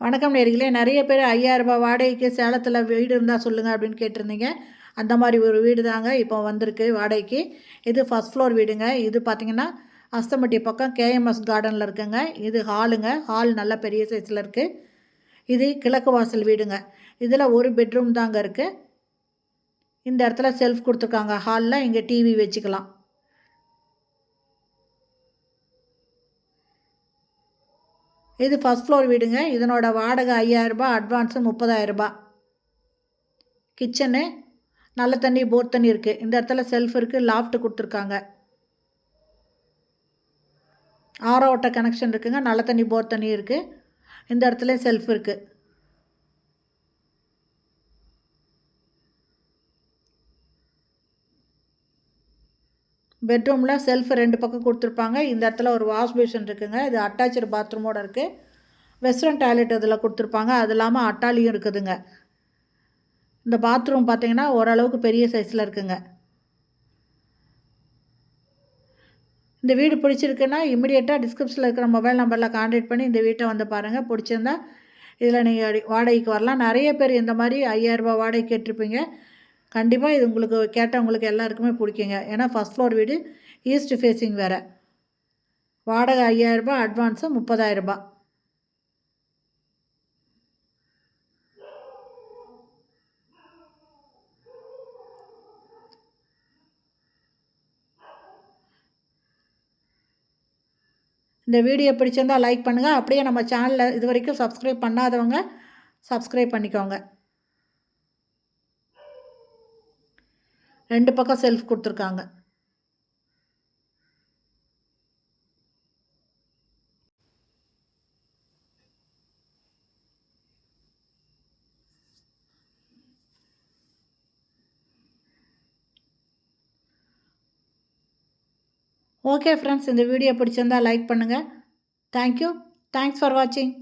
வணக்கம் நேயர்களே. நிறைய பேர் ரூ. 5000 வாடகைக்கு சேலத்தில் வீடு இருந்தால் சொல்லுங்கள் அப்படின்னு கேட்டிருந்தீங்க. அந்த மாதிரி ஒரு வீடு தாங்க இப்போ வந்திருக்கு வாடகைக்கு. இது ஃபஸ்ட் ஃப்ளோர் வீடுங்க. இது பார்த்திங்கன்னா அஸ்தம்பட்டி பக்கம் கேஎம்எஸ் கார்டனில் இருக்குங்க. இது ஹாலுங்க. ஹால் நல்ல பெரிய சைஸில் இருக்குது. இது கிழக்கு வாசல் வீடுங்க. இதில் ஒரு பெட்ரூம் தாங்க இருக்குது. இந்த இடத்துல செல்ஃப் கொடுத்துருக்காங்க. ஹாலில் இங்கே டிவி வச்சுக்கலாம். இது ஃபஸ்ட் ஃப்ளோர் வீடுங்க. இதனோட வாடகை 5000, அட்வான்ஸு 30,000. கிச்சனு நல்ல தண்ணி, போர் தண்ணி இருக்குது. இந்த இடத்துல செல்ஃப் இருக்குது. லாஃப்ட் கொடுத்துருக்காங்க. ஆரோ வாட்டர் கனெக்ஷன் இருக்குங்க. நல்ல தண்ணி, போர் தண்ணி இருக்குது. இந்த இடத்துல செல்ஃப் இருக்குது. பெட்ரூமில் செல்ஃப் 2 பக்கம் கொடுத்துருப்பாங்க. இந்த இடத்துல ஒரு வாஷ் பேஷன் இருக்குங்க. இது அட்டாச்சு பாத்ரூமோடு இருக்குது. வெஸ்டர்ன் டாய்லெட் இதில் கொடுத்துருப்பாங்க. அது இல்லாமல் அட்டாலியும் இருக்குதுங்க. இந்த பாத்ரூம் பார்த்திங்கன்னா ஓரளவுக்கு பெரிய சைஸில் இருக்குங்க. இந்த வீடு பிடிச்சிருக்குன்னா இமிடியேட்டாக டிஸ்கிரிப்ஷனில் இருக்கிற மொபைல் நம்பரில் கான்டாக்ட் பண்ணி இந்த வீட்டை வந்து பாருங்கள். பிடிச்சிருந்தா இதில் நீங்கள் வாடகைக்கு வரலாம். நிறைய பேர் இந்த மாதிரி 5000 வாடகை கேட்டிருப்பீங்க. கண்டிப்பாக இது உங்களுக்கு கேட்டவங்களுக்கு எல்லாருக்குமே பிடிக்குங்க. ஏன்னா ஃபஸ்ட் ஃப்ளோர் வீடு, ஈஸ்ட் ஃபேஸிங் வேறு. வாடகை 5000, அட்வான்ஸு 30,000. இந்த வீடியோ பிடிச்சிருந்தால் லைக் பண்ணுங்கள். அப்படியே நம்ம சேனலில் இது வரைக்கும் சப்ஸ்கிரைப் பண்ணாதவங்க சப்ஸ்கிரைப் பண்ணிக்கோங்க. 2 பக்கம் செல்ஃப் கொடுத்துருக்காங்க. ஓகே ஃப்ரெண்ட்ஸ், இந்த வீடியோ பிடிச்சிருந்தால் லைக் பண்ணுங்கள். தேங்க்யூ. தேங்க்ஸ் ஃபார் வாட்சிங்.